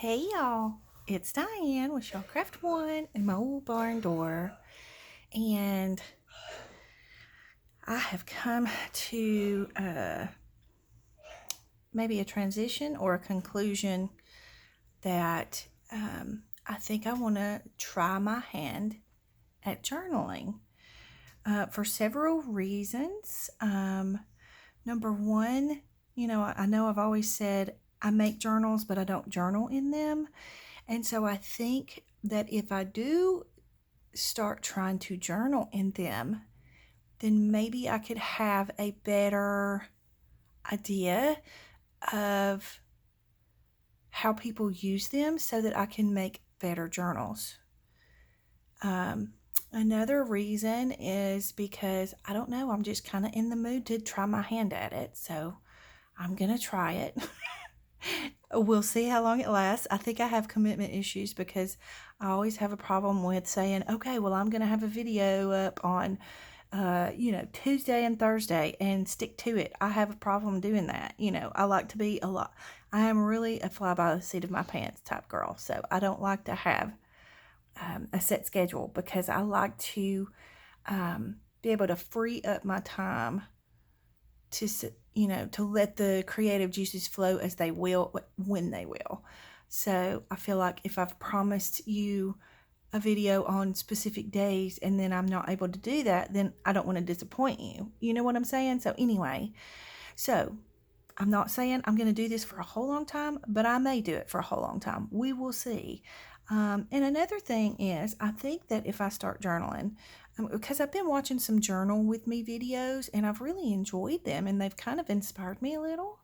Hey y'all, it's Diane with Shawcraft One and my old barn door, and I have come to maybe a transition or a conclusion that I think I want to try my hand at journaling for several reasons. Number one, I know I've always said I make journals, but I don't journal in them. And so I think that if I do start trying to journal in them, then maybe I could have a better idea of how people use them so that I can make better journals. Another reason is because I don't know, I'm just kind of in the mood to try my hand at it. So I'm going to try it. We'll see how long it lasts. I think I have commitment issues because I always have a problem with saying, okay, well, I'm going to have a video up on, Tuesday and Thursday and stick to it. I have a problem doing that. I like to be I am really a fly by the seat of my pants type girl. So I don't like to have a set schedule because I like to be able to free up my time to let the creative juices flow as they will, when they will. So I feel like if I've promised you a video on specific days and then I'm not able to do that, then I don't want to disappoint you. You know what I'm saying? So anyway, I'm not saying I'm going to do this for a whole long time, but I may do it for a whole long time. We will see. And another thing is, I think that if I start journaling, because I've been watching some journal with me videos and I've really enjoyed them and they've kind of inspired me a little.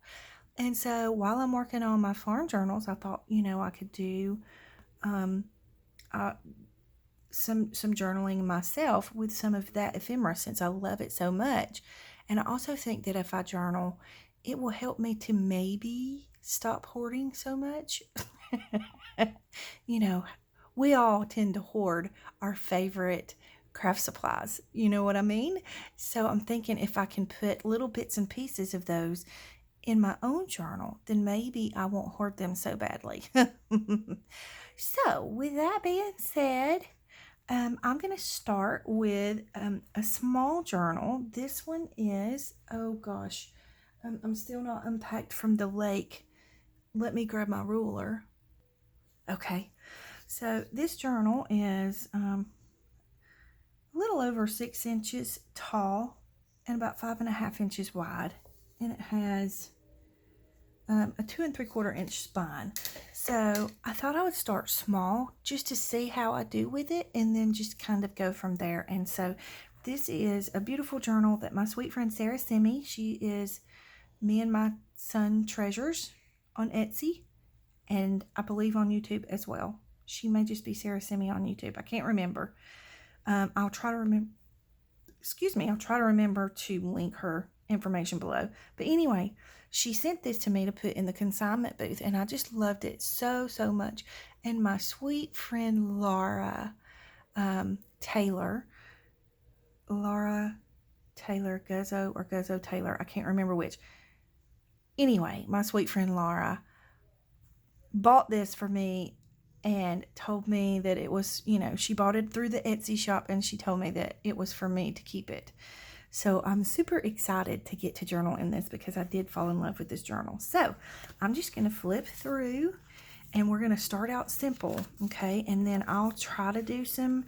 And so while I'm working on my farm journals, I thought, I could do some journaling myself with some of that ephemera since I love it so much. And I also think that if I journal, it will help me to maybe stop hoarding so much. We all tend to hoard our favorite craft supplies. You know what I mean? So I'm thinking if I can put little bits and pieces of those in my own journal, then maybe I won't hoard them so badly. So, with that being said, I'm going to start with a small journal. This one is, oh gosh, I'm still not unpacked from the lake. Let me grab my ruler. Okay, so this journal is a little over 6 inches tall and about 5.5 inches wide, and it has a 2 3/4 inch spine. So I thought I would start small just to see how I do with it and then just kind of go from there. And so this is a beautiful journal that my sweet friend Sarah sent me. She is Me and My Son Treasures on Etsy and I believe on YouTube as well. She may just be Sarah Simi on YouTube. I can't remember. I'll try to remember. I'll try to remember to link her information below. But anyway, she sent this to me to put in the consignment booth, and I just loved it so, so much. And my sweet friend Laura Taylor Guzzo or Guzzo Taylor, I can't remember which. Anyway, my sweet friend Laura bought this for me and told me that it was, she bought it through the Etsy shop and she told me that it was for me to keep it. So I'm super excited to get to journal in this because I did fall in love with this journal. So I'm just going to flip through and we're going to start out simple, okay? And then I'll try to do some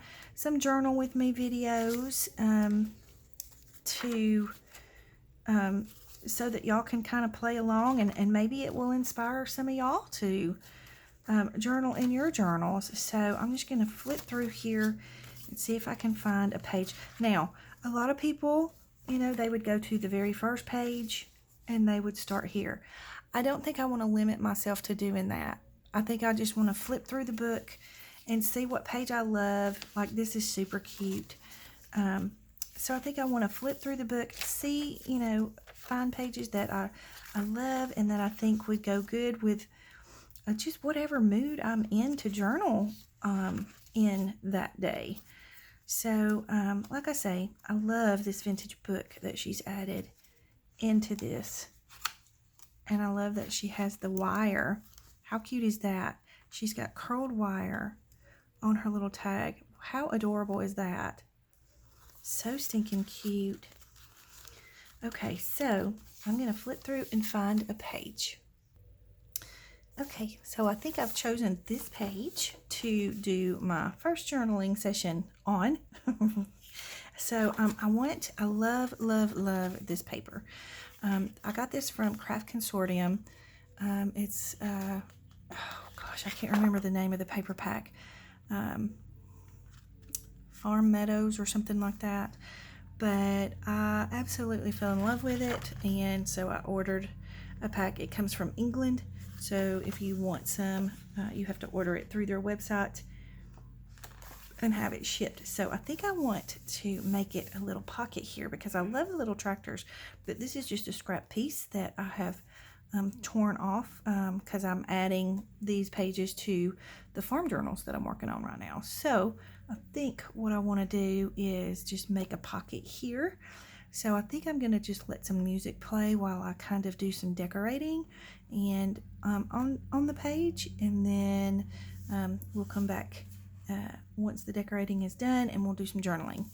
journal with me videos so that y'all can kind of play along and maybe it will inspire some of y'all to journal in your journals. So I'm just going to flip through here and see if I can find a page. Now, a lot of people, they would go to the very first page and they would start here. I don't think I want to limit myself to doing that. I think I just want to flip through the book and see what page I love. Like this is super cute. So I think I want to flip through the book, see, find pages that I love and that I think would go good with just whatever mood I'm in to journal in that day. So, like I say, I love this vintage book that she's added into this. And I love that she has the wire. How cute is that? She's got curled wire on her little tag. How adorable is that? So stinking cute. Okay, so I'm going to flip through and find a page. Okay, so I think I've chosen this page to do my first journaling session on. So I love, love, love this paper. I got this from Craft Consortium. It's, oh gosh, I can't remember the name of the paper pack. Farm Meadows or something like that. But I absolutely fell in love with it, and so I ordered a pack. It comes from England, so if you want some, you have to order it through their website and have it shipped. So I think I want to make it a little pocket here because I love the little tractors, but this is just a scrap piece that I have torn off because I'm adding these pages to the farm journals that I'm working on right now. So I think what I want to do is just make a pocket here. So I think I'm going to just let some music play while I kind of do some decorating and on the page, and then we'll come back once the decorating is done and we'll do some journaling.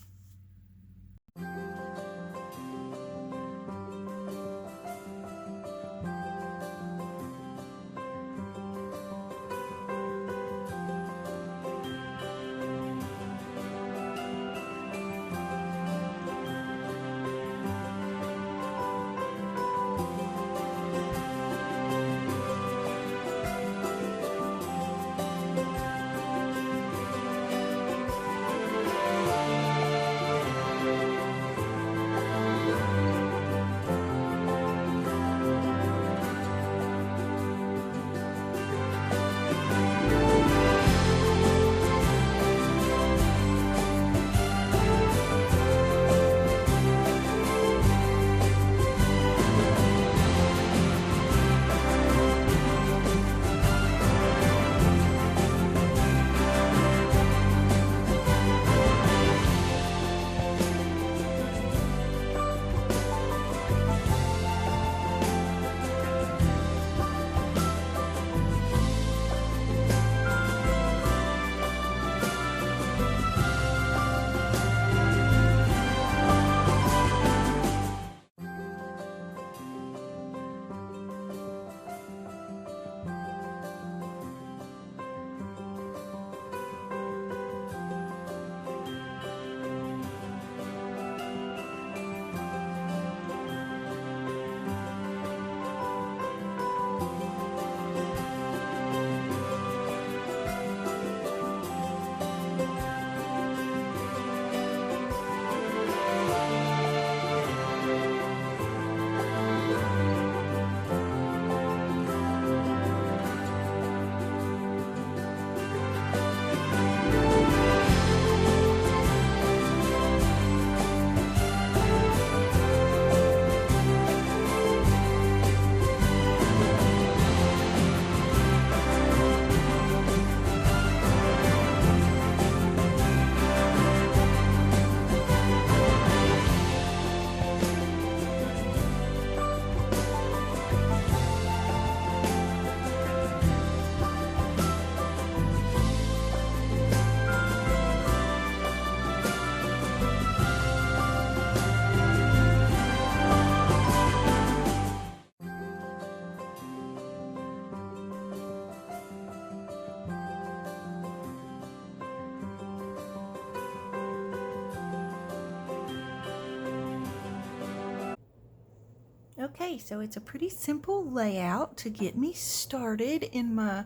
Okay, so it's a pretty simple layout to get me started in my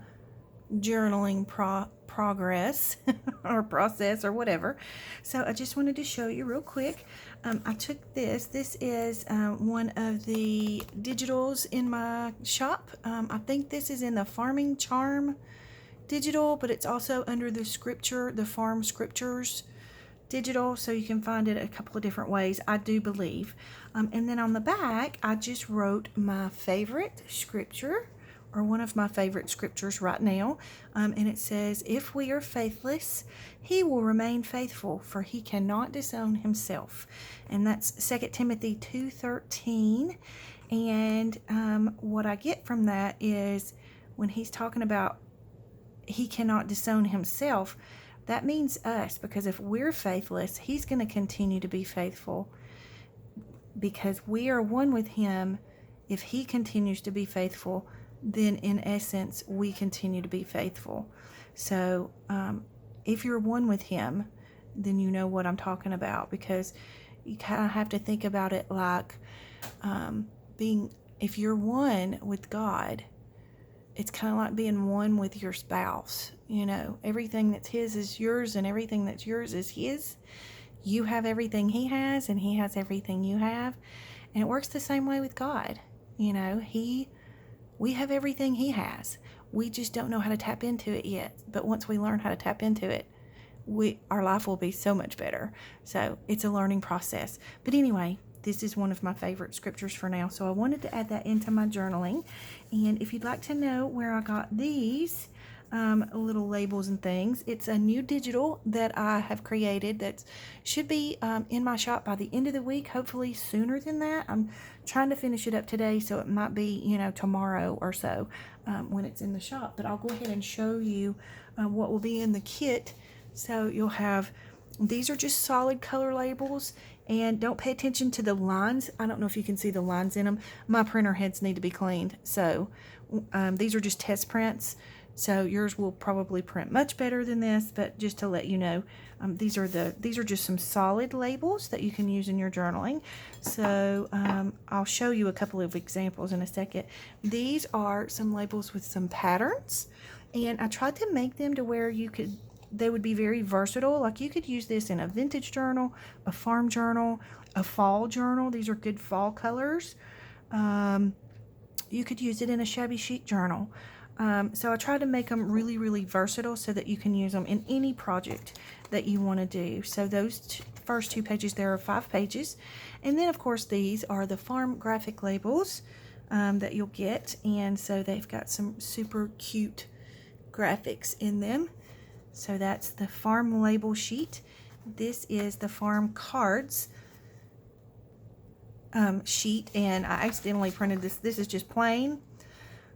journaling progress or process or whatever. So I just wanted to show you real quick. I took this. This is one of the digitals in my shop. I think this is in the Farming Charm digital, but it's also under the scripture, the Farm Scriptures digital, so you can find it a couple of different ways, I do believe. And then on the back, I just wrote my favorite scripture, or one of my favorite scriptures right now, and it says, "If we are faithless, he will remain faithful, for he cannot disown himself." And that's 2 Timothy 2:13. And what I get from that is when he's talking about he cannot disown himself. That means us, because if we're faithless, he's going to continue to be faithful because we are one with him. If he continues to be faithful, then in essence, we continue to be faithful. So if you're one with him, then you know what I'm talking about, because you kind of have to think about it like if you're one with God, it's kind of like being one with your spouse. You know, everything that's his is yours, and everything that's yours is his. You have everything he has, and he has everything you have. And it works the same way with God. You know, we have everything he has. We just don't know how to tap into it yet. But once we learn how to tap into it, our life will be so much better. So it's a learning process. But anyway, this is one of my favorite scriptures for now. So I wanted to add that into my journaling. And if you'd like to know where I got these little labels and things, it's a new digital that I have created that should be in my shop by the end of the week, hopefully sooner than that. I'm trying to finish it up today, so it might be, tomorrow or so when it's in the shop. But I'll go ahead and show you what will be in the kit. So you'll have, these are just solid color labels, and don't pay attention to the lines. I don't know if you can see the lines in them. My printer heads need to be cleaned. So these are just test prints. So yours will probably print much better than this, but just to let you know, these are just some solid labels that you can use in your journaling. So I'll show you a couple of examples in a second. These are some labels with some patterns, and I tried to make them to where they would be very versatile. Like you could use this in a vintage journal, a farm journal, a fall journal. These are good fall colors. You could use it in a shabby chic journal. So I try to make them really, really versatile so that you can use them in any project that you want to do. So those first 2 pages, there are 5 pages. And then, of course, these are the farm graphic labels that you'll get. And so they've got some super cute graphics in them. So that's the farm label sheet. This is the farm cards sheet, and I accidentally printed this. This is just plain,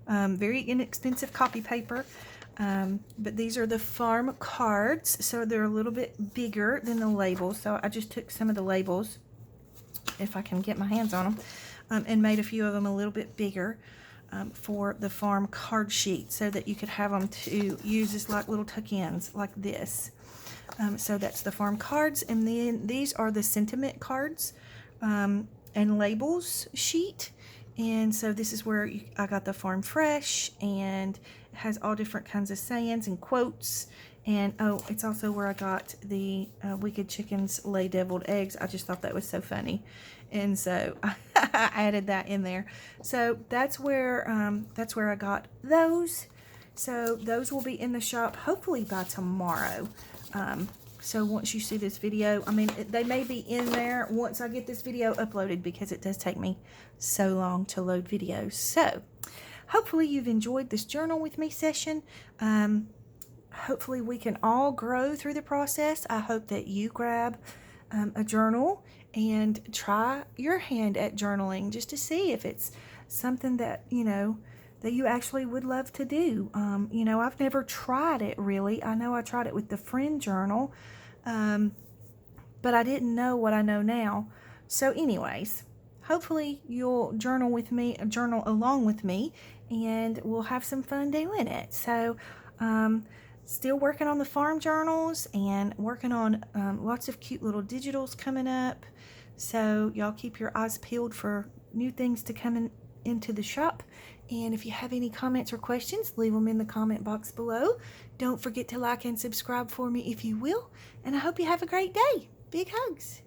very inexpensive copy paper, but these are the farm cards, so they're a little bit bigger than the labels. So I just took some of the labels, if I can get my hands on them, and made a few of them a little bit bigger for the farm card sheet, so that you could have them to use as like little tuck-ins like this. So that's the farm cards, and then these are the sentiment cards and labels sheet. And so this is where I got the farm fresh, and it has all different kinds of sayings and quotes. And oh, it's also where I got the wicked chickens lay deviled eggs. I just thought that was so funny, and so I added that in there. So that's where I got those. So those will be in the shop hopefully by tomorrow. So once you see this video, I mean, they may be in there once I get this video uploaded, because it does take me so long to load videos. So hopefully you've enjoyed this journal with me session. Hopefully we can all grow through the process. I hope that you grab a journal and try your hand at journaling, just to see if it's something that, that you actually would love to do. I've never tried it really. I know I tried it with the friend journal, but I didn't know what I know now. So anyways, hopefully you'll journal along with me, and we'll have some fun doing it. So, still working on the farm journals, and working on lots of cute little digitals coming up. So y'all keep your eyes peeled for new things to come into the shop. And if you have any comments or questions, leave them in the comment box below. Don't forget to like and subscribe for me if you will. And I hope you have a great day. Big hugs.